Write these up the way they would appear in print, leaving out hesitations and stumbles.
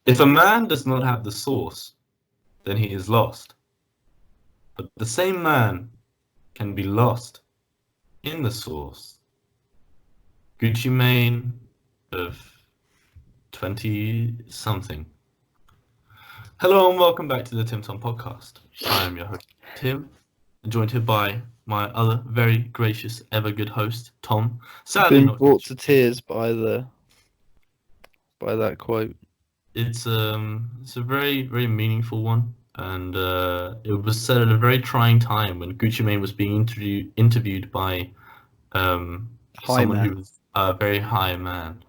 If a man does not have the source, then he is lost. But the same man can be lost in the source. Gucci Mane of 20 something. Hello and welcome back to the Tim Tom podcast. I am your host, Tim, joined here by my other very gracious, ever good host, Tom. Sadly Been not brought Gucci. to tears by that quote. It's a very, very meaningful one. And it was said at a very trying time when Gucci Mane was being interviewed by Hi, someone who man. was a very high man.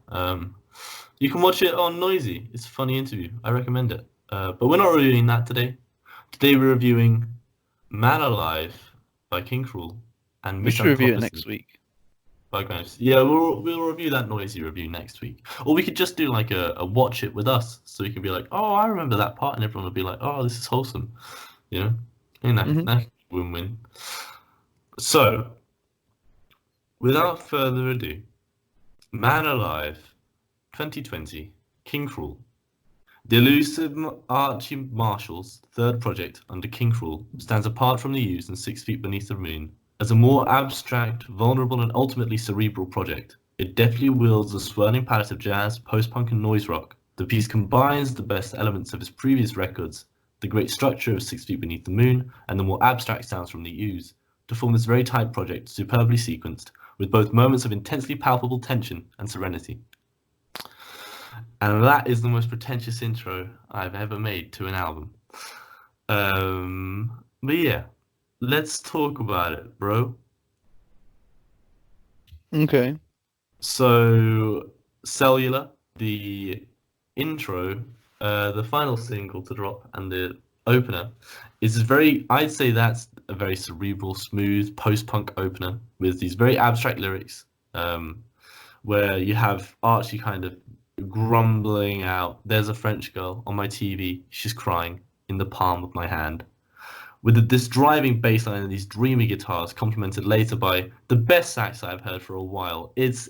You can watch it on Noisy. It's a funny interview. I recommend it. But we're not reviewing that today. Today we're reviewing Man Alive by King Krule and We should review it Missanthropocene next week. by Ghost. Yeah, we'll review that Noisy review next week. Or we could just do like a watch it with us, so we can be like, oh, I remember that part, and everyone will be like, oh, this is wholesome. You know, Hmm. that's win-win. So, without further ado, Man Alive, 2020, King Krule. The elusive Archie Marshall's third project under King Krule stands apart from the U's and 6 Feet Beneath the Moon as a more abstract, vulnerable, and ultimately cerebral project. It deftly wields a swirling palette of jazz, post-punk, and noise rock. The piece combines the best elements of his previous records, the great structure of 6 Feet Beneath the Moon, and the more abstract sounds from the U's, to form this very tight project, superbly sequenced, with both moments of intensely palpable tension and serenity. And that is the most pretentious intro I've ever made to an album. But yeah, let's talk about it, bro. Okay. So, Cellular, the intro, the final single to drop, and the opener is very, I'd say that's a very cerebral, smooth post-punk opener with these very abstract lyrics, where you have Archie kind of grumbling out, "There's a French girl on my TV, she's crying in the palm of my hand." With this driving bass line and these dreamy guitars, complemented later by the best sax I've heard for a while. It's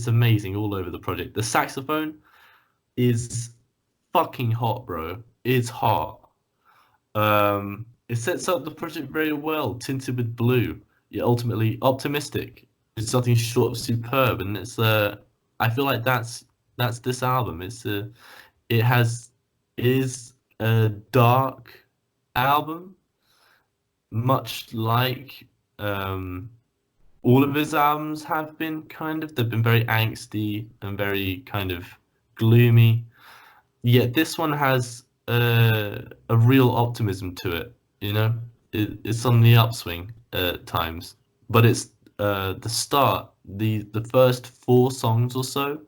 amazing all over the project. The saxophone is fucking hot, bro. It's hot. It sets up the project very well, tinted with blue, yet ultimately optimistic. It's something short of superb, and I feel like that's this album. It has it is a dark album, much like um, all of his albums have been. Kind of, they've been very angsty and very kind of gloomy. Yet this one has a real optimism to it. You know, it's on the upswing at times, but it's the start, the first 4 songs or so,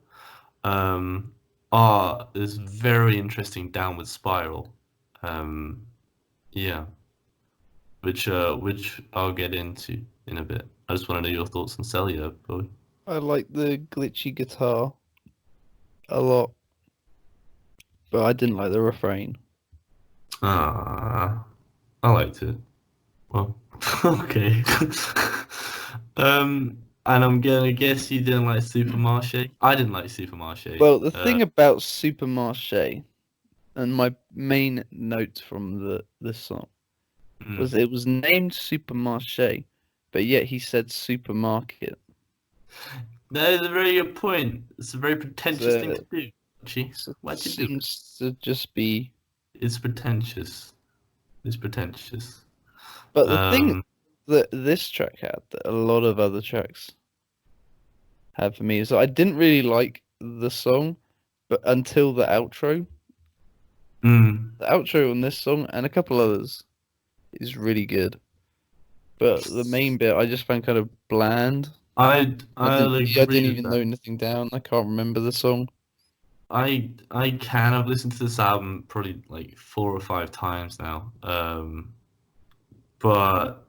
um, are this very interesting downward spiral. Um, yeah, which I'll get into in a bit. I just want to know your thoughts on Cellular, boy. I like the glitchy guitar a lot, but I didn't like the refrain. Ah, I liked it. Well, okay. And I'm gonna guess you didn't like Supermarché. I didn't like Supermarché. Well, the thing about Supermarché and my main note from this song was Mm. it was named Supermarché, but yet he said supermarket. That is a very good point. It's a very pretentious thing So to do. Archie. it Why'd you do it? seems to just be. It's pretentious. It's pretentious. But the thing Um, that this track had that a lot of other tracks had for me is that I didn't really like the song, but until the outro. mm. The outro on this song and a couple others is really good. But the main bit I just found kind of bland. I'll I agree didn't with even that. note anything down. I can't remember the song. I can have listened to this album probably like 4 or 5 times now. But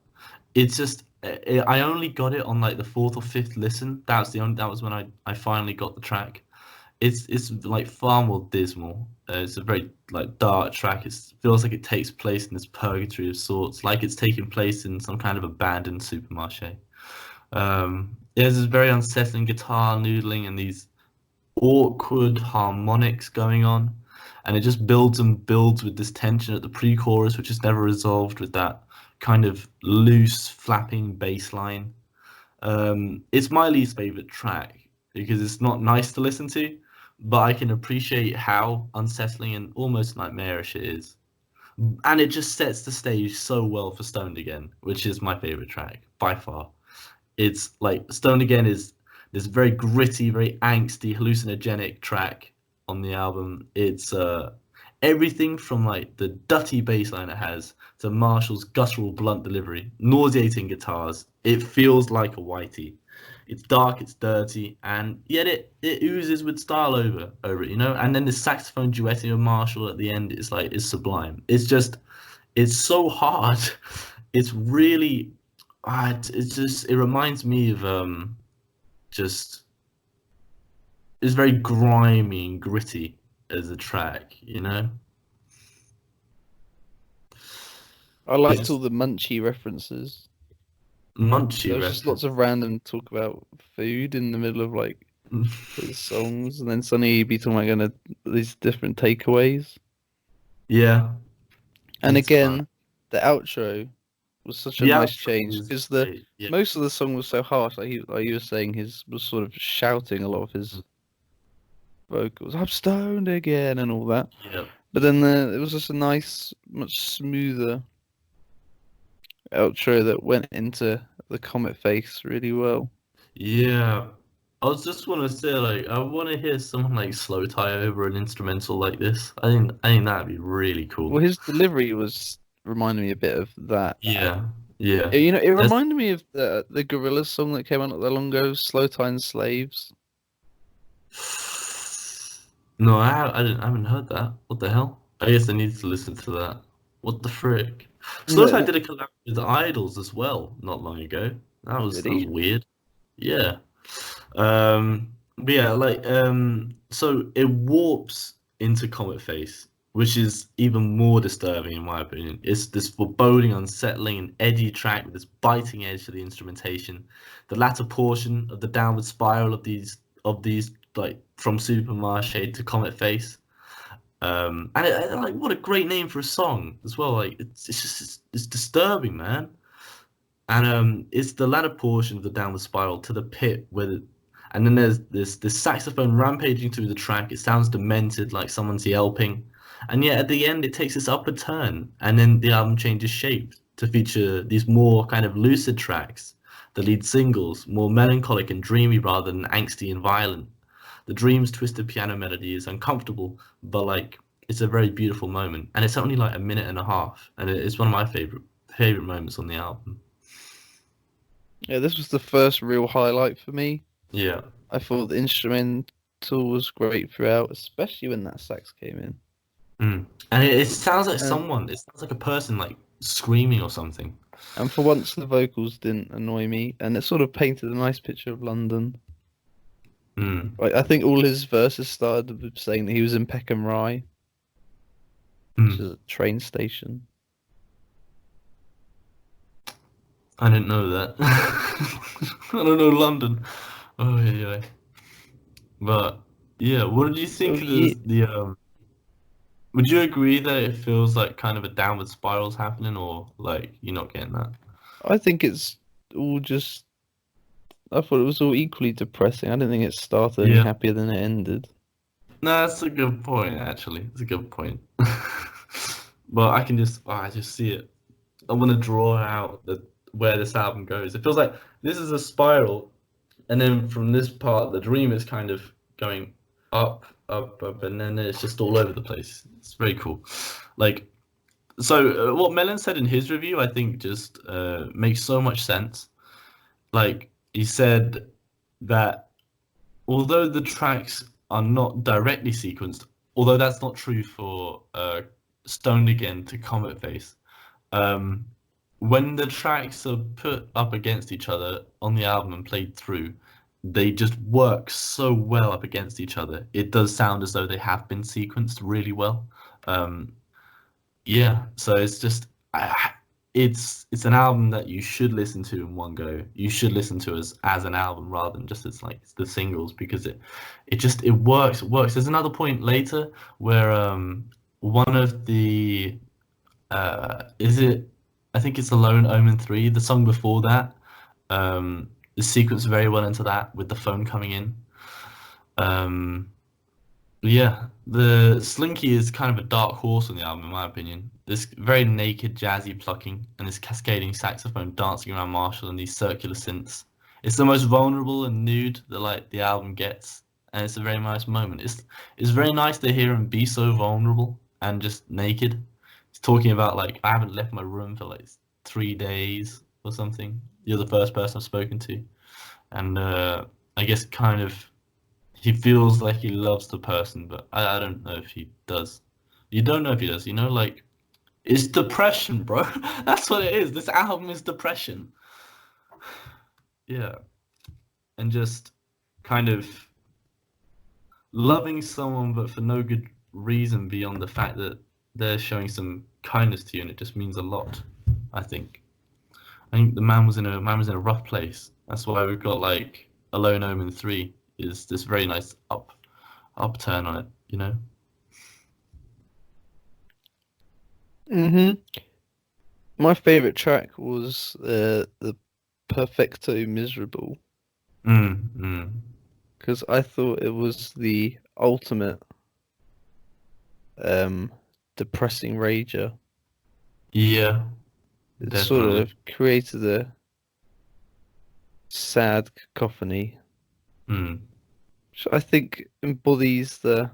it's just I only got it on like the fourth or fifth listen. That was when I finally got the track. It's like far more dismal. It's a very like dark track. It feels like it takes place in this purgatory of sorts, like it's taking place in some kind of abandoned supermarché. There's this very unsettling guitar noodling and these awkward harmonics going on. and it just builds and builds with this tension at the pre-chorus, which is never resolved with that kind of loose, flapping bass line. It's my least favorite track because it's not nice to listen to, but I can appreciate how unsettling and almost nightmarish it is. And it just sets the stage so well for Stoned Again, which is my favorite track by far. It's like Stoned Again is this very gritty, very angsty, hallucinogenic track on the album. It's everything from like the dutty bass line it has to Marshall's guttural blunt delivery, nauseating guitars. It feels like a whitey. It's dark, it's dirty, and yet it oozes with style over it, you know. And then the saxophone duetting of Marshall at the end is like it's sublime. It's so hard. It's really it's just it reminds me of just it's very grimy and gritty as a track, you know. I liked It's all the Munchie references. munchy There was just lots reference. of random talk about food in the middle of like his songs, and then suddenly he'd be talking about these different takeaways. Yeah, And it's fun. again, the outro was such a The nice outro change is because the great. Yeah, most of the song was so harsh. Like you were saying, his was sort of shouting a lot of his vocals. I'm stoned again and all that. yeah, But then it was just a nice, much smoother outro that went into the comet face really well. yeah. I was just want to say, like, I want to hear someone like slow tie over an instrumental like this. I think that'd be really cool. Well, his delivery was reminding me a bit of that. Yeah, yeah. You know, it That's reminded me of the Gorillaz song that came out not that long ago, "Slow Time Slaves." no, I haven't heard that. What the hell? I guess I need to listen to that. What the frick? Slowthai No, did a collab with the Idols as well not long ago. That was really? weird. Yeah. But yeah, like so it warps into Comet Face, which is even more disturbing in my opinion. It's this foreboding, unsettling, and edgy track with this biting edge to the instrumentation. The latter portion of the downward spiral of these like from Supermarché to Comet Face. And like what a great name for a song as well. Like it's disturbing, man. And it's the latter portion of the downward spiral to the pit and then there's this saxophone rampaging through the track. It sounds demented, like someone's yelping, and yet at the end it takes this upward turn, and then the album changes shape to feature these more kind of lucid tracks. The lead singles, more melancholic and dreamy rather than angsty and violent. The Dreams twisted piano melody is uncomfortable, but like it's a very beautiful moment, and it's only like a minute and a half, and it's one of my favorite moments on the album. Yeah, this was the first real highlight for me. Yeah. I thought the instrumental was great throughout, especially when that sax came in. And it sounds like And someone. It sounds like a person like screaming or something. and for once, the vocals didn't annoy me, and it sort of painted a nice picture of London. Mm. Like I think all his verses started with saying that he was in Peckham Rye, which is Mm. a train station. I didn't know that. I don't know London. Oh yeah, yeah. But yeah, what did you So think of yeah, the? Would you agree that it feels like kind of a downward spiral's happening, or like you're not getting that? I think it's all just. I thought it was all equally depressing. I didn't think it started any Yeah. happier than it ended. No, that's a good point. Actually, it's a good point. But I just see it. I want to draw out where this album goes. It feels like this is a spiral, and then from this part, the dream is kind of going up, up, up, and then it's just all over the place. It's very cool. Like, so what Melon said in his review, I think just makes so much sense. Like, he said that although the tracks are not directly sequenced, although that's not true for Stoned Again to Comet Face, um, when the tracks are put up against each other on the album and played through, they just work so well up against each other. It does sound as though they have been sequenced really well. Um, yeah, so it's just it's an album that you should listen to in one go. You should listen to as an album rather than just as like the singles because it works. It works. There's another point later where one of the is it I think it's Alone Omen 3, the song before that, the sequence very well into that with the phone coming in. Um, yeah, the Slinky is kind of a dark horse on the album, in my opinion. This very naked, jazzy plucking and this cascading saxophone dancing around Marshall and these circular synths. It's the most vulnerable and nude that like the album gets, and it's a very nice moment. It's very nice to hear him be so vulnerable and just naked. He's talking about like I haven't left my room for like 3 days or something. You're the first person I've spoken to, and I guess kind of he feels like he loves the person, but I don't know if he does. You don't know if he does. You know, like it's depression, bro. That's what it is. This album is depression. Yeah, and just kind of loving someone, but for no good reason beyond the fact that they're showing some kindness to you, and it just means a lot. I think. I think the man was in a rough place. That's why we've got like Alone Omen 3 is this very nice upturn on it, you know? Hmm. My favorite track was the Perfecto Miserable Mm. because I thought it was the ultimate um depressing rager. Yeah, It sort definitely. of created a sad cacophony, Mm. which I think embodies the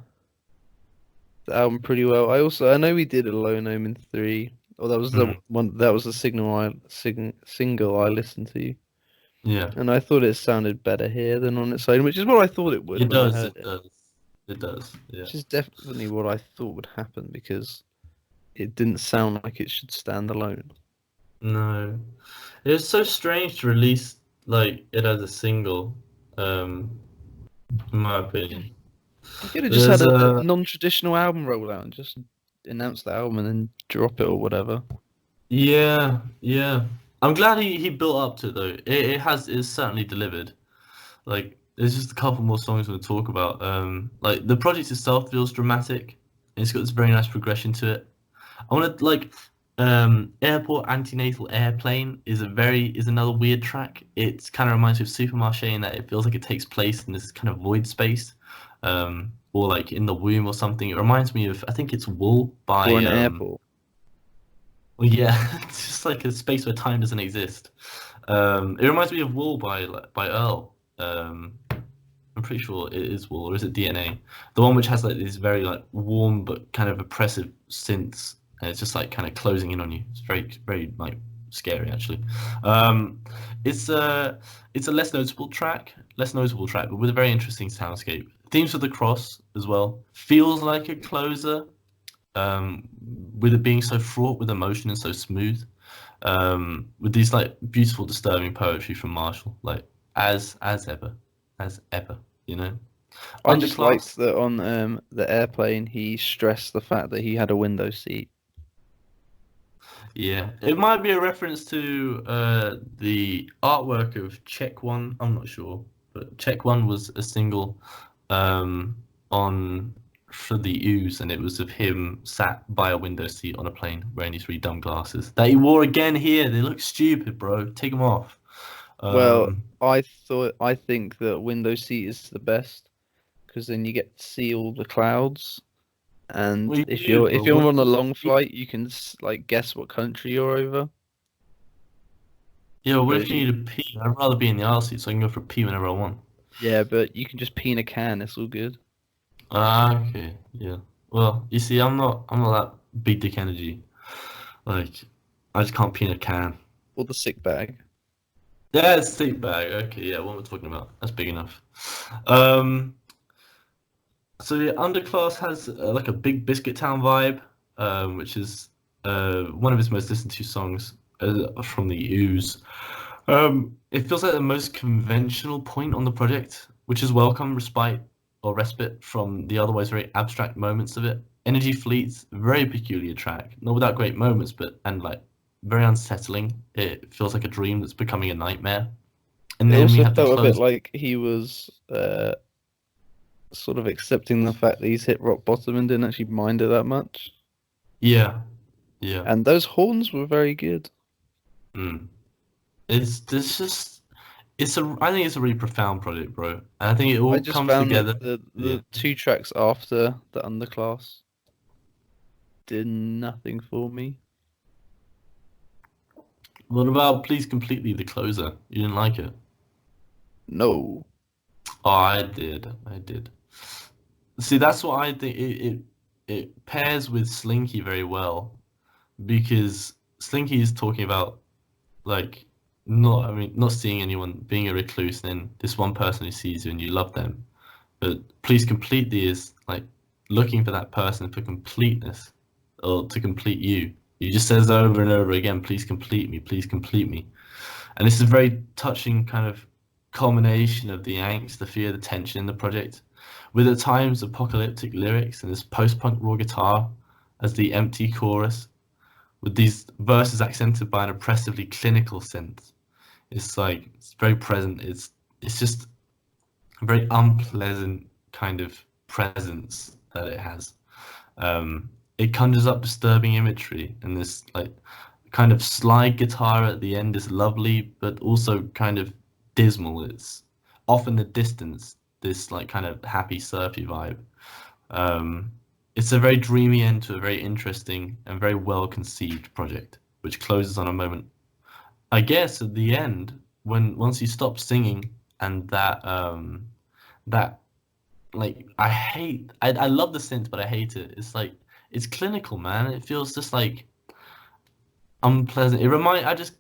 album pretty well. I know we did Alone Omen 3. Or that was the Mm. one that was the single I listened to. Yeah. And I thought it sounded better here than on its own, which is what I thought it would It when I does, heard it it. does. It does. Yeah. Which is definitely what I thought would happen because it didn't sound like it should stand alone. No. It was so strange to release like it as a single, um, in my opinion. You could have just had There's a a non-traditional album rollout and just announce the album and then drop it or whatever. yeah, yeah. I'm glad he built up to it though. It's certainly delivered. Like there's just a couple more songs we'll talk about. Like the project itself feels dramatic. It's got this very nice progression to it. I want to like Airport Antenatal Airplane is another weird track. It kind of reminds me of Supermarché in that it feels like it takes place in this kind of void space, or like in the womb or something. It reminds me of I think it's Wool Or by an airport. well, yeah, it's just like a space where time doesn't exist. It reminds me of Wool by Earl. I'm pretty sure it is Wool, or is it DNA? The one which has like these very like warm but kind of oppressive synths, and it's just like kind of closing in on you. It's very like scary actually. Um, it's a less noticeable track, but with a very interesting soundscape. Themes of the Cross as well feels like a closer, um, with it being so fraught with emotion and so smooth. With these like beautiful, disturbing poetry from Marshall, like as ever, you know. I just liked Underclass, that on the airplane he stressed the fact that he had a window seat. yeah, it might be a reference to the artwork of Check One. I'm not sure, but Check One was a single um, on for the Ooze, and it was of him sat by a window seat on a plane wearing these really dumb glasses that he wore again here. They look stupid, bro. Take them off. Well, Um, I think that window seat is the best because then you get to see all the clouds, and what do if you do, you're bro? if you're What on a do long you, flight, you can like guess what country you're over. yeah, what if Whereas you you, need to pee? I'd rather be in the aisle seat so I can go for a pee whenever I want. yeah, but you can just pee in a can. It's all good. Ah, okay, yeah. Well, you see, I'm not that big dick energy. Like, I just can't pee in a can. Or the sick bag. Yeah, it's seat bag. Okay, yeah, what we're talking about. That's big enough. Um, so yeah, Underclass has like a big Biscuit Town vibe, which is one of his most listened to songs from the Ooze. It feels like the most conventional point on the project, which is welcome respite from the otherwise very abstract moments of it. Energy Fleet's very peculiar track, not without great moments, but and like very unsettling. It feels like a dream that's becoming a nightmare. And It then we also have the felt a bit close. like he was sort of accepting the fact that he's hit rock bottom and didn't actually mind it that much. Yeah, yeah. And those horns were very good. Mm. It's this just it's a I think it's a really profound project, bro. And I think it I all just comes found together. that the Yeah. the two tracks after the underclass did nothing for me. What about Please Completely, the closer? You didn't like it? No. Oh, I did. I did. See, that's what I think. It pairs with Slinky very well because Slinky is talking about like not seeing anyone, being a recluse, and then this one person who sees you and you love them. But Please Completely is like looking for that person for completeness or to complete you. He just says over and over again, please complete me. And this is a very touching kind of culmination of the angst, the fear, the tension in the project, with at times apocalyptic lyrics and this post-punk raw guitar as the empty chorus, with these verses accented by an oppressively clinical synth. It's like it's very present. It's just a very unpleasant kind of presence that it has. It conjures up disturbing imagery, and this like kind of slide guitar at the end is lovely, but also kind of dismal. It's off in the distance, this like kind of happy surfy vibe. Um, it's a very dreamy end to a very interesting and very well conceived project, which closes on a moment. I guess at the end, when once you stop singing and that like I love the synth, but I hate it. It's like it's clinical, man. It feels just like unpleasant. I just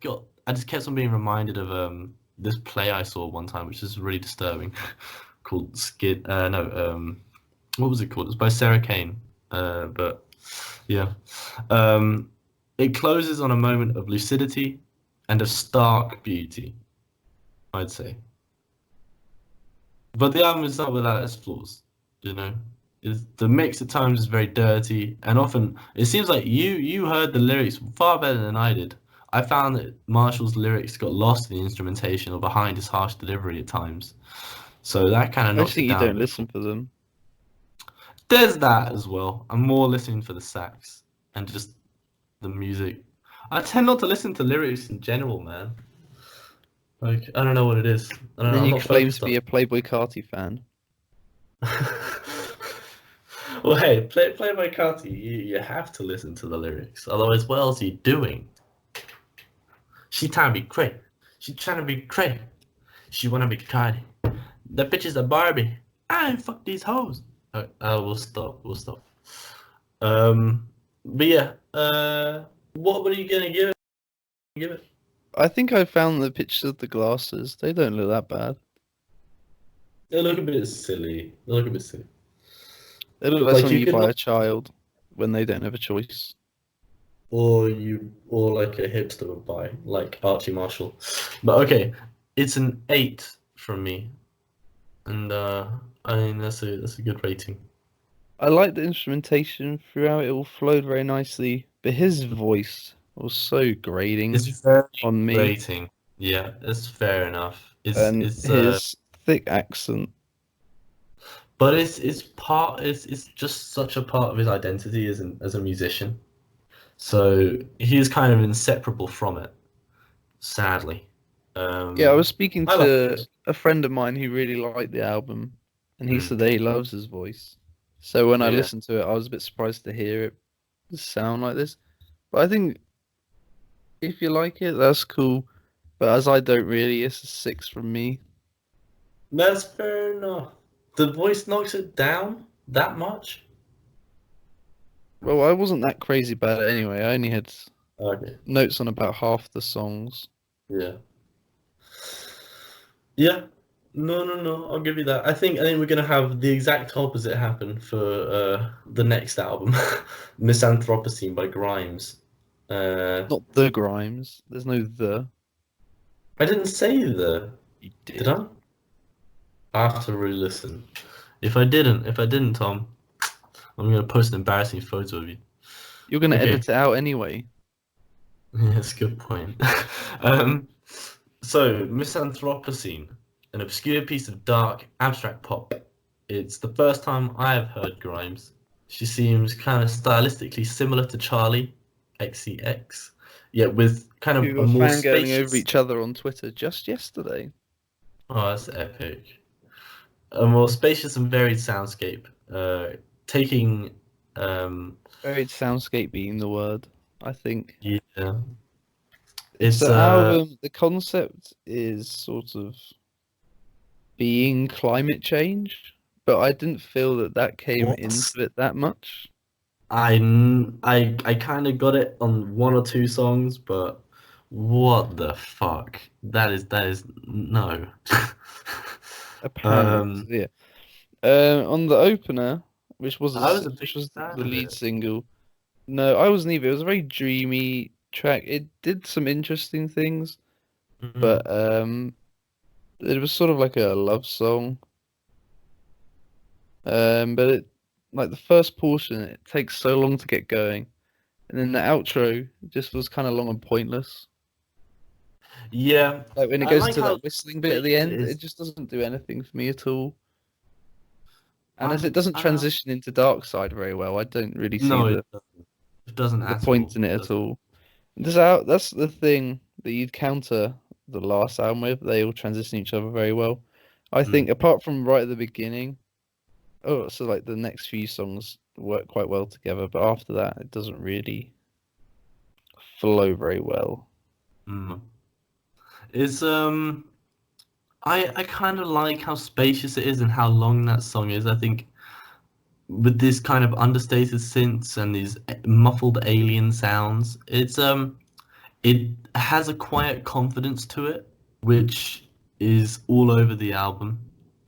kept on being reminded of this play I saw one time, which is really disturbing, called Skid. No, what was it called? It's by Sarah Kane. But yeah, um, it closes on a moment of lucidity and of stark beauty, I'd say. But the album is not without its flaws, you know. The mix at times is very dirty, and often it seems like you heard the lyrics far better than I did. I found that Marshall's lyrics got lost in the instrumentation or behind his harsh delivery at times, so that kind of I just knocks it think you down a don't bit. listen for them. There's that as well. I'm more listening for the sax and just the music. I tend not to listen to lyrics in general, man. Like I don't know what it is. I don't And know. then I'm you not claim to focused be on. a Playboy Carti fan. Well, hey, play by Carti. You have to listen to the lyrics. Otherwise, what else are you doing? She trying to be cray. She trying to be cray. She wanna be Cardi. The bitch is a Barbie. I ain't fuck these hoes. Alright, we'll stop. We'll stop. But yeah. What were you gonna give it? Give it? I think I found the pictures of the glasses. They don't look that bad. They look a bit silly. They look a bit silly. They look like Like something you you could buy not, a child when they don't have a choice. or like a hipster would buy, like Archie Marshall. But okay, it's an 8 from me. And I mean that's a good rating. I like the instrumentation throughout. It all flowed very nicely, but his voice was so grating It's very on me, rating. Yeah, that's fair enough. and his thick accent. But it's just such a part of his identity as a musician. So he is kind of inseparable from it, sadly. Yeah, I Um, was speaking I like to it. a friend of mine who really liked the album, and he said Mm, that he loves his voice. So when I yeah. listened to it, I was a bit surprised to hear it sound like this. But I think if you like it, that's cool. But as I don't really, it's a 6 from me. That's fair enough. The voice knocks it down that much? Well, I wasn't that crazy about it anyway. I only had Okay. notes on about half the songs. Yeah. Yeah. No, no, no. I'll give you that. I think we're gonna have the exact opposite happen for the next album, Missanthropocene by Grimes. Uh, Not the Grimes. There's no the. I didn't say You did did. I? I have to re-listen. If I didn't, Tom, I'm gonna post an embarrassing photo of you. You're gonna Okay. edit it out anyway. Yeah, that's a good point. um, so, Missanthropocene, an obscure piece of dark, abstract pop. It's the first time I've heard Grimes. She seems kind of stylistically similar to Charlie XCX, yet with kind We of a were more fangirling over spacious. each other on Twitter just yesterday. Oh, that's epic. A more spacious and varied soundscape, taking Varied soundscape being the word, I think. yeah, It's it's an album, the concept is sort of being climate change, but I didn't feel that that came what into it that much. I kind of got it on one or two songs, but what the fuck? That is no. Apparently, so um, yeah. On the opener, I was a which big was fan the of lead it. single. No, I wasn't either. It was a very dreamy track. It did some interesting things, Mm. but it was sort of like a love song. But it like the first portion, it takes so long to get going, and then the outro just was kind of long and pointless. Yeah, Like when it I goes like into how that whistling bit at the spacious it end, it is. just doesn't do anything for me at all. And as it I'm doesn't transition into Dark Side very well, I don't really see no, it doesn't the at point all. in it It at doesn't. all. That's the thing that you'd counter the last album with. They all transition each other very well. I think Mm, apart from right at the beginning, oh, so like the next few songs work quite well together, but after that, it doesn't really flow very well. mm. It's I kind of like how spacious it is and how long that song is. I think with this kind of understated synths and these muffled alien sounds, it has a quiet confidence to it, which is all over the album.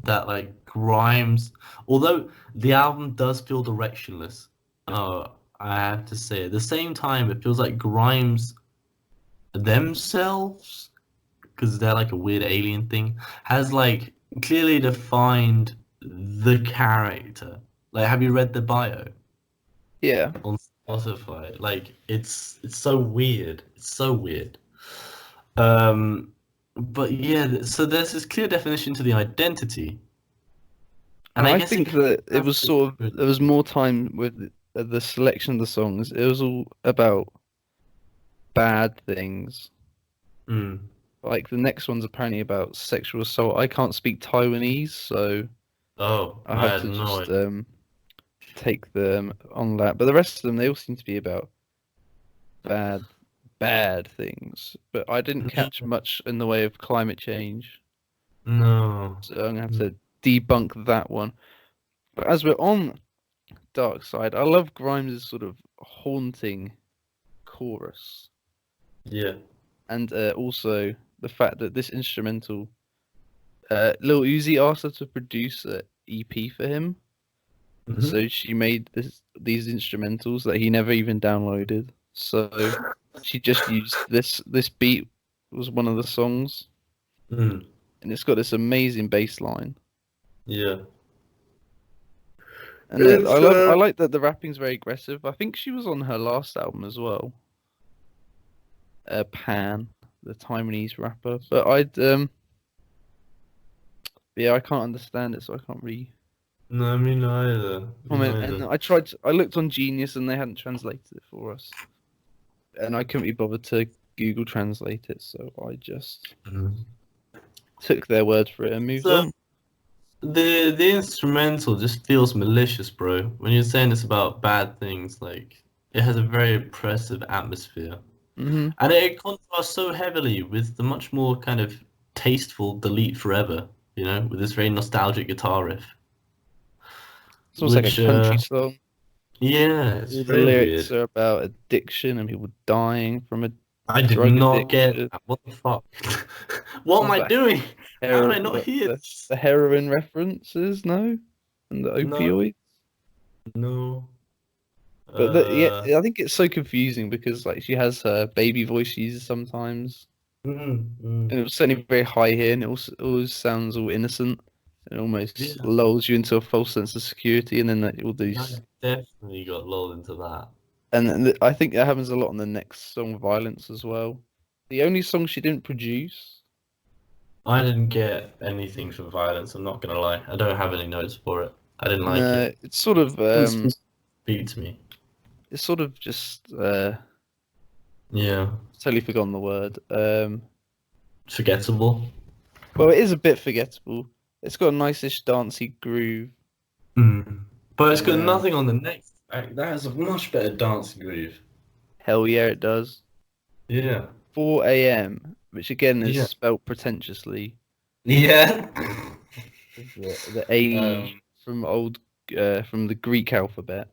That like Grimes, although the album does feel directionless, I have to say, at the same time, it feels like Grimes themselves, because they're like a weird alien thing, has like clearly defined the character. Like, have you read the bio Yeah, on Spotify? Like, it's so weird. It's so weird. Um, but yeah, so there's this clear definition to the identity, and and I I guess it think comes that it down was to sort of there was more time with the selection of the songs. It was all about bad things. mm, Like the next one's apparently about sexual assault. I can't speak Taiwanese, so oh, I I have had to no just idea. take them on that. But the rest of them, they all seem to be about bad, bad things. But I didn't catch much in the way of climate change, No. so I'm gonna have to debunk that one. But as we're on Dark Side, I love Grimes' sort of haunting chorus, Yeah. and also the fact that this instrumental, Lil Uzi asked her to produce a EP for him. Hmm. So she made these instrumentals that he never even downloaded. So she just used this beat was one of the songs, Mm, and it's got this amazing bass line. yeah. And It's I like that the rapping's very aggressive. I think she was on her last album as well, Pan, the Taiwanese rapper. But yeah, I can't understand it, so I can't really no, me neither. Me comment. And neither. I looked on Genius, and they hadn't translated it for us, and I couldn't be bothered to Google Translate it, so I just Mhm. took their word for it and moved So on. the instrumental just feels malicious, bro. When you're saying it's about bad things, like it has a very oppressive atmosphere, Hmm. and it contrasts so heavily with the much more kind of tasteful "Delete Forever," with this very nostalgic guitar riff, It's almost like a which country song. yeah, it's All the very lyrics weird. are about addiction and people dying from a I did drug not get addiction. that. What the fuck? What am Sounds I like doing? How did I not the, hear this? the heroin references, no? And the No, opioid. no. But Uh, yeah, I think it's so confusing because like she has her baby voice she uses sometimes, mm, mm. and it was certainly very high here, and it also always sounds all innocent. It almost Yeah, lulls you into a false sense of security, and then like, all I these definitely got lulled into that. I think that happens a lot on the next song, Violence, as well. The only song she didn't produce. I didn't get anything from Violence. I'm not gonna lie. I don't have any notes for it. I didn't like it. No, it's sort of Didn't speak to me. it's sort of just Yeah, totally forgotten the word. forgettable. Well, it is a bit forgettable. It's got a nice-ish dancey groove. Mm. But it's got Um, nothing on the next. That has a much better dancing groove. Hell yeah, it does. Yeah. 4 a.m., which again is Yeah. spelt pretentiously. Yeah. The A um. from the Greek alphabet.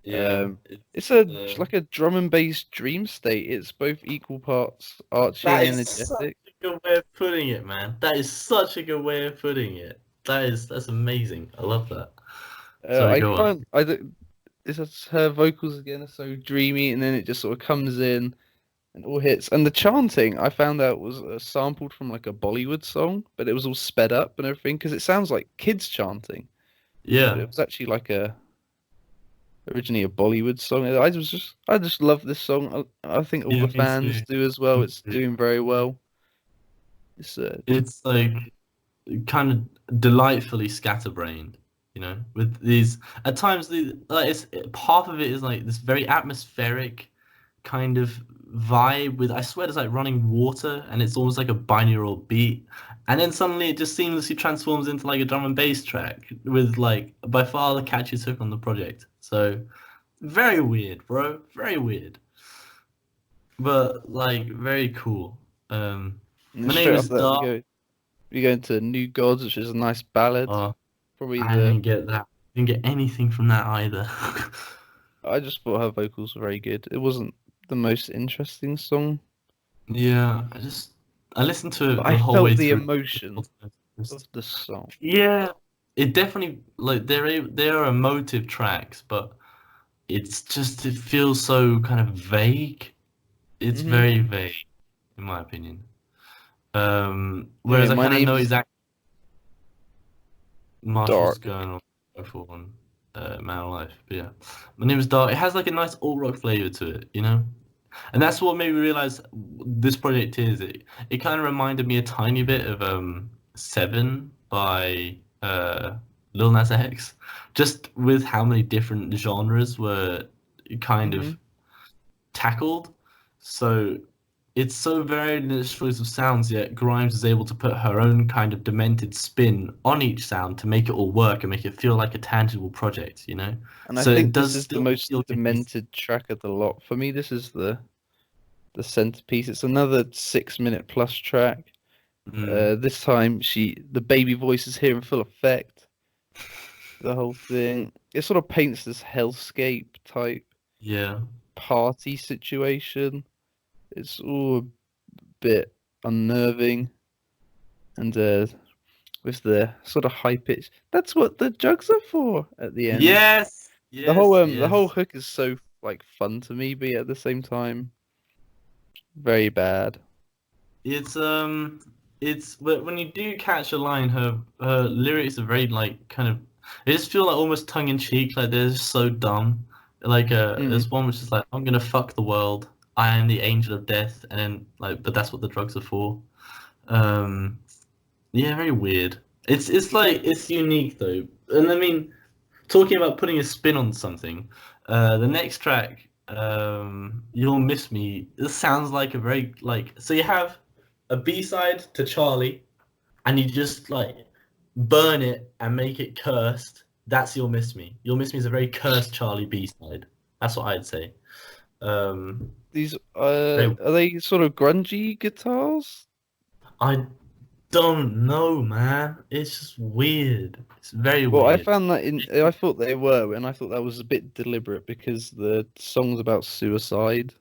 Yeah. Um, it's a Uh, like a drum and bass dream state. It's both equal parts archy and that is such energetic. a good way of putting it, man. That is such a good way of putting it. That's amazing. I love that. Sorry, I go on. can't. I don't. It's just her vocals again are so dreamy, and then it just sort of comes in and all hits. And the chanting I found out was sampled from like a Bollywood song, but it was all sped up and everything because it sounds like kids chanting, but Yeah. it was actually like a originally a Bollywood song. I just love this song. I think all Yeah, the me too. fans do as well. Me It's too. doing very well. It's It's like kind of delightfully scatterbrained, with these at times the like it's half of it is like this very atmospheric kind of vibe with I swear it's like running water and it's almost like a binaural beat. And then suddenly it just seamlessly transforms into like a drum and bass track with like by far the catchiest hook on the project. So very weird, bro. Very weird. But like very cool. Um and then My name straight is after that Dark. we go into New Gods, which is a nice ballad. Probably I the didn't get that. Didn't get anything from that either. I just thought her vocals were very good. It wasn't the most interesting song, Yeah, I listened to but it I the whole way felt the through. emotion of the song. Yeah, it definitely like there are emotive tracks, but it feels so kind of vague. It's Hmm. very vague, in my opinion. Anyway, Whereas I my kind of know name's exactly Marshall's Dark. going on for on Man Alive. But yeah, my name is Dark. It has like a nice alt rock flavor to it. And that's what made me realize this project is. It kind of reminded me a tiny bit of Seven by Lil Nas X, just with how many different genres were kind Hmm. of tackled. So it's so varied in its choice of sounds, yet Grimes is able to put her own kind of demented spin on each sound to make it all work and make it feel like a tangible project. And I So it think does this is the still most feel cohesive. demented track of the lot. For me, this is the centerpiece. It's another 6 minute plus track. Mm, This time the baby voice is here in full effect. The whole thing. It sort of paints this hellscape type yeah. party situation. It's all a bit unnerving and with the sort of high pitch. That's what the jugs are for at the end. Yes, yes, The whole yes. hook is so like fun to me, but at the same time very bad. It's when you do catch a line, her lyrics are very like kind of. They just feel like almost tongue in cheek, like they're just so dumb. Like Mm. there's one which is like, "I'm gonna fuck the world. I am the angel of death," and then like, but that's what the drugs are for. Um, yeah, very weird. It's like it's unique though, and I mean, talking about putting a spin on something, the next track, "You'll Miss Me," this sounds like a very like so you have a B side to Charlie, and you just like burn it and make it cursed. That's "You'll Miss Me." "You'll Miss Me" is a very cursed Charlie B side. That's what I'd say. Um, These very, are they sort of grungy guitars? I don't know, man. It's just weird. It's very Well, I weird. found that in I thought they were, and I thought that was a bit deliberate because the song's about suicide,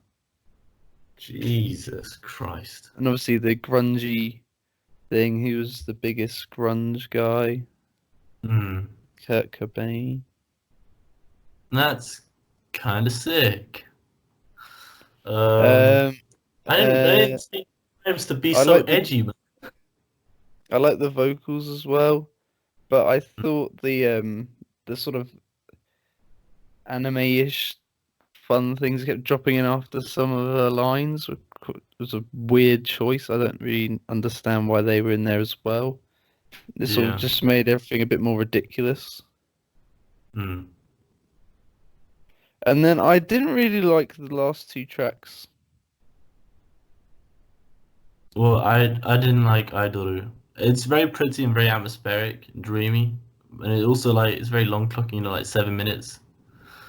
Jesus Christ. and obviously the grungy thing. He was the biggest grunge guy, Hmm. Kurt Cobain. That's kind of sick. Um, Um, I uh, didn't see times to be I so like edgy, man. the vocals as well, but I thought the sort of anime-ish fun things that kept dropping in after some of her lines. It was a weird choice. I don't really understand why they were in there as well. This sort of Yeah. just made everything a bit more ridiculous. Mm. And then I didn't really like the last two tracks. Well, I didn't like Idol. It's very pretty and very atmospheric, dreamy, and it also like it's very long clocking, 7 minutes.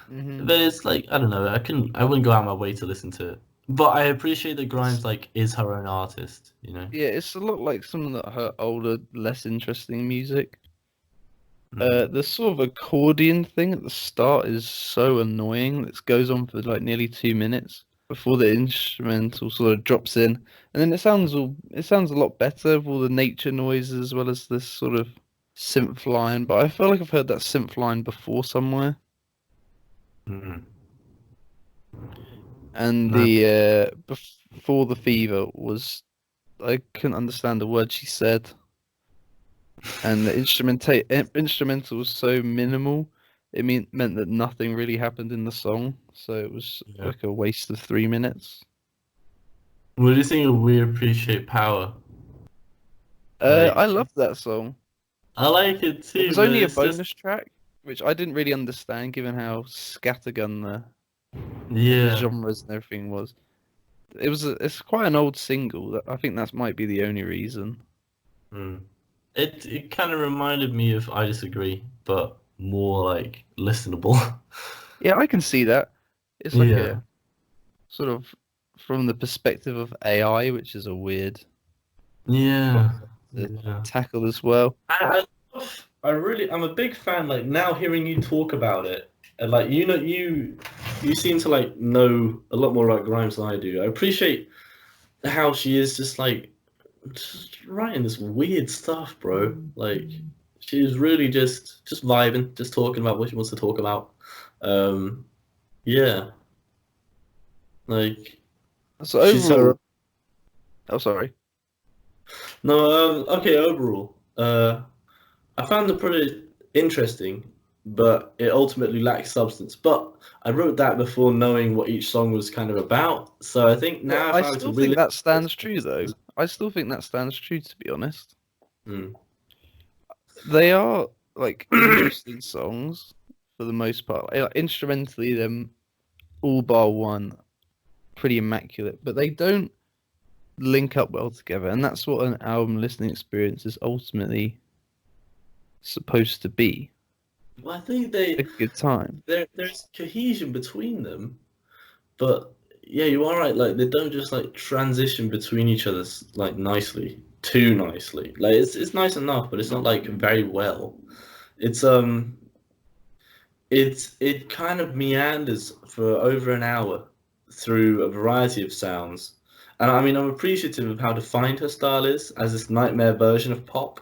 Hmm. But it's like I don't know, I wouldn't go out my way to listen to it. But I appreciate that It's Grimes like is her own artist. yeah, it's a lot like some of her older, less interesting music. Mm, The sort of accordion thing at the start is so annoying. It goes on for like nearly 2 minutes before the instrumental sort of drops in, and then it sounds a lot better with all the nature noises as well as this sort of synth line. But I feel like I've heard that synth line before somewhere. mm. And No, the before the fever was I couldn't understand the word she said, and the instrumental was so minimal. Meant that nothing really happened in the song, so it was yeah. like a waste of 3 minutes. What do you think of We Appreciate Power? I Like, loved that song. I like it It too, was but only a it's just bonus track, which I didn't really understand given how scattergun the yeah. genres and everything was. It's quite an old single. I think that might be the only reason. Mm. It kind of reminded me of I Disagree, but more like listenable. Yeah, I can see that. It's like Yeah, a sort of from the perspective of AI, which is a weird yeah, concept to yeah. tackle as well. I'm a big fan. Like now, hearing you talk about it, and like you seem to like know a lot more about Grimes than I do. I appreciate how she is just writing this weird stuff, bro. Like she's really just vibing, just talking about what she wants to talk about. Um, yeah, like So she's overall, so oh sorry. no. Okay, overall, I found the project interesting, but it ultimately lacks substance. But I wrote that before knowing what each song was kind of about. So I think Well, now if I I were to still really think that stands true, though. listen, I still think that stands true, to be honest. hmm. They are like interesting songs for the most part. Instrumentally, them all bar one pretty immaculate, but they don't link up well together, and that's what an album listening experience is ultimately supposed to be. Well, I think A good time. there's cohesion between them, but yeah, you are right. Like they don't just like transition between each other's like nicely, too nicely. Like it's nice enough, but it's not like very well. It's it kind of meanders for over an hour through a variety of sounds. And I mean, I'm appreciative of how defined her style is as this nightmare version of pop,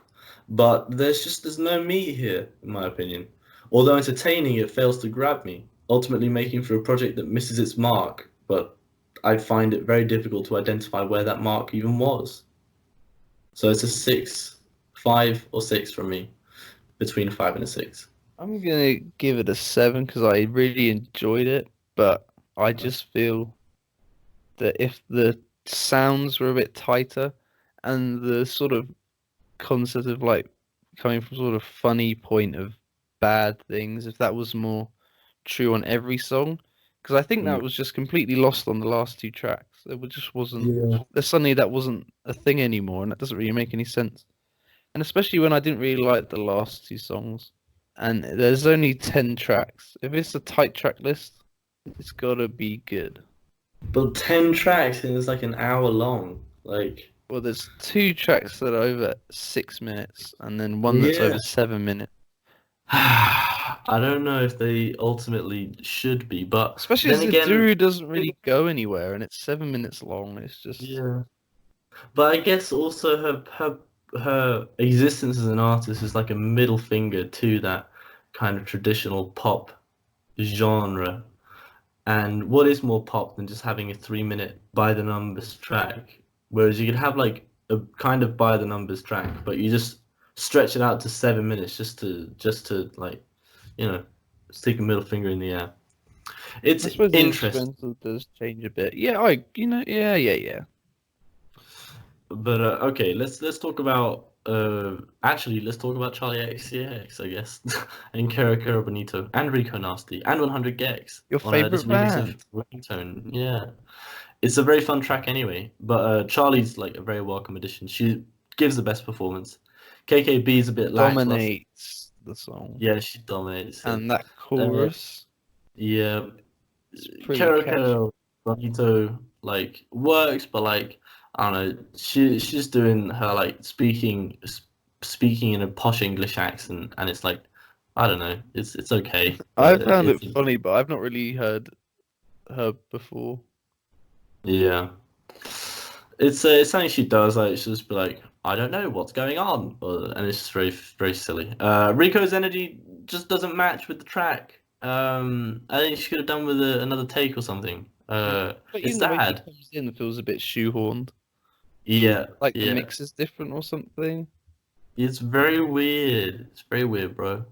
but there's no meat here, in my opinion. Although entertaining, it fails to grab me, ultimately making for a project that misses its mark, but I find it very difficult to identify where that mark even was. So it's a six, 5 or 6 from me, between a 5 and a 6. I'm gonna give it a 7 because I really enjoyed it, but I just feel that if the sounds were a bit tighter and the sort of concept of like coming from sort of funny point of bad things, if that was more true on every song, because I think that Mm. was just completely lost on the last two tracks. Just wasn't. Yeah. Suddenly that wasn't a thing anymore, and that doesn't really make any sense. And especially when I didn't really like the last two songs, and there's only 10 tracks. If it's a tight track list, it's gotta be good. But 10 tracks and it's like an hour long. Like, Well, there's two tracks that are over 6 minutes, and then one that's yeah. over 7 minutes. I don't know if they ultimately should be, but Especially then as the again, Duru doesn't really go anywhere, and it's 7 minutes long. It's just yeah. But I guess also her existence as an artist is like a middle finger to that kind of traditional pop genre. And what is more pop than just having a 3 minute by the numbers track? Whereas you could have like a kind of by the numbers track, but you just stretch it out to 7 minutes just to like, you know, stick a middle finger in the air. It's I suppose the interesting. instrumental does change a bit. Yeah, yeah. But okay, let's talk about actually let's talk about Charlie XCX, I guess, and Kara Kara Bonito and Rico Nasty and 100 Gex Your on this favorite remix of band? Ringtone. Yeah, it's a very fun track anyway. But Charlie's like a very welcome addition. She gives the best performance. KKB is a bit lackluster. Dominates the song, Yeah, she dominates it. and that Uh, chorus yeah, is pretty catchy. Caro Bonito like works, but like I don't know, she's doing her like speaking in a posh English accent, and it's like I don't know, it's okay, I but found it it's funny, but I've not really heard her before. yeah, it's something she does. Like she'll just be like, I don't know what's going on, and it's just very silly. Rico's energy just doesn't match with the track. I think she could have done with another take or something. But It's even the way she sad. comes in feels a bit shoehorned. Yeah, Like the yeah. mix is different or something. It's very weird. It's very weird, bro.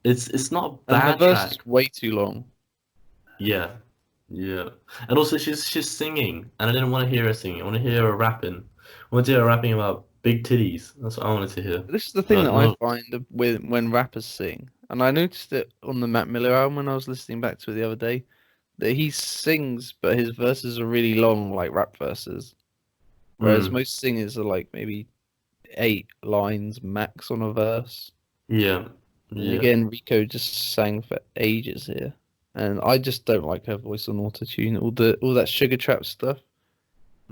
It's not a And her bad verse is track. way too long. Yeah, yeah. And also she's singing, and I didn't want to hear her singing. I want to hear her rapping. I want to hear her rapping about big titties. That's what I wanted to hear. This is the thing But that I no. find with when rappers sing, and I noticed it on the Mac Miller album when I was listening back to it the other day, that he sings, but his verses are really long, like rap verses. Whereas Mm, most singers are like maybe 8 lines max on a verse. yeah, And yeah. again, Rico just sang for ages here. And I just don't like her voice on autotune. All that sugar trap stuff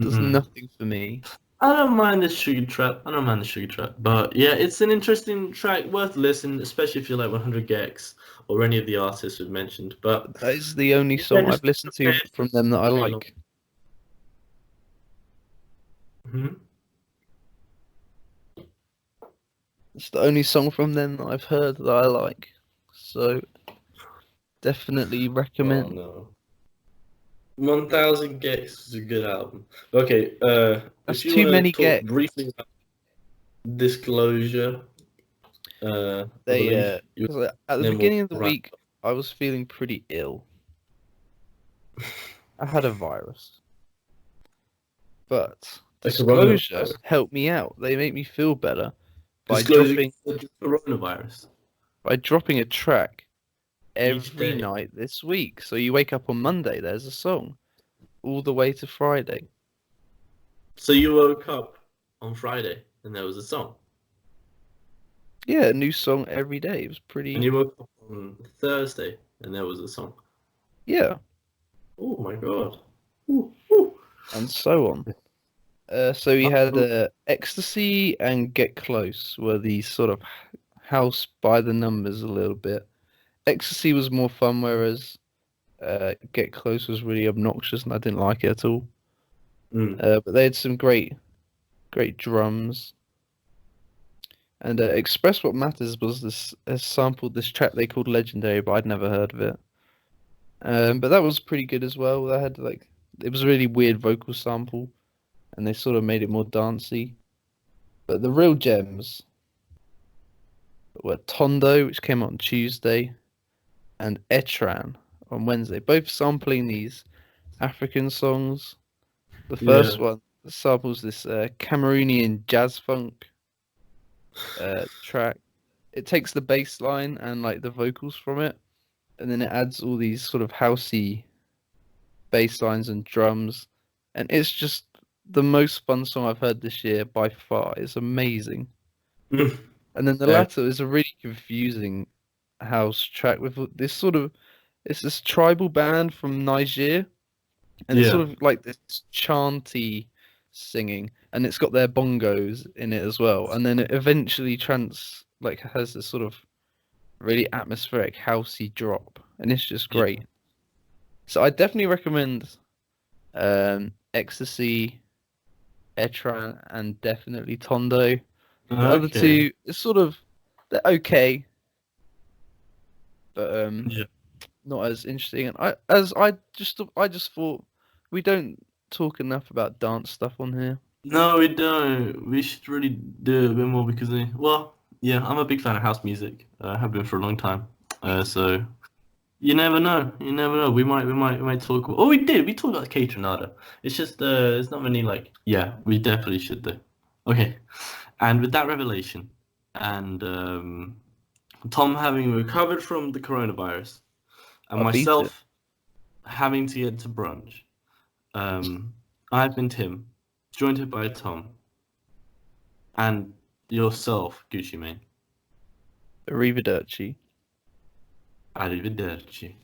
does Mm-mm. nothing for me. I don't mind the sugar trap. I don't mind the sugar trap. But yeah, it's an interesting track, worth listening, especially if you like 100 Gex or any of the artists we've mentioned. But That is the only yeah, song I've just listened to prepared for from them that I a very long. like. Mhm. It's the only song from them that I've heard that I like. So definitely Oh recommend. no. 1000 Gex is a good album. Okay, That's if you too want to many talk get. briefly about Disclosure, I They believe, you, 'cause at the then we'll beginning of the wrap week up. I was feeling pretty ill. I had a virus. But A Disclosure coronavirus. helped me out. They make me feel better by Disclosure dropping the coronavirus a track each every day. night this week. So you wake up on Monday, there's a song, all the way to Friday. So you woke up on Friday and there was a song. Yeah, a new song every day. It was And pretty, you woke up on Thursday and there was a song. yeah, Oh my god. Ooh, ooh. and so on. So we had Oh, Ecstasy and Get Close were these sort of house by the numbers a little bit. Ecstasy was more fun, whereas Get Close was really obnoxious and I didn't like it at all. mm, But they had some great drums. And Express What Matters was this has sampled this track they called Legendary, but I'd never heard of it. But that was pretty good as well. They had like it was a really weird vocal sample, and they sort of made it more dancey. But the real gems were Tondo, which came out on Tuesday, and Etran on Wednesday, both sampling these African songs. The yeah. first one samples this Cameroonian jazz funk track. It takes the bass line and like the vocals from it, and then it adds all these sort of housey bass lines and drums, and it's just the most fun song I've heard this year by far. It's amazing. Mm, And then the uh, latter is a really confusing house track with this sort of it's this tribal band from Niger, and it's yeah. sort of like this chanty singing, and it's got their bongos in it as well, and then it eventually has this sort of really atmospheric housey drop, and it's just Yeah. great. So I definitely recommend Ecstasy, Etran, and definitely Tondo. The other Okay. two, it's sort of they're okay, but Yeah. not as interesting. And I just thought we don't talk enough about dance stuff on here. No, we don't. We should really do it a bit more because, well, yeah, I'm a big fan of house music. I have been for a long time. So You never know. You never know. We might talk. Oh, we did. We talked about Catronada. It's just there's not many like. Yeah, we definitely should do. Okay, and with that revelation, and Tom having recovered from the coronavirus, and I beat it. myself having to get to brunch, I've been Tim, joined by Tom, and yourself, Gucci Mane. Arrivederci. Arrivederci.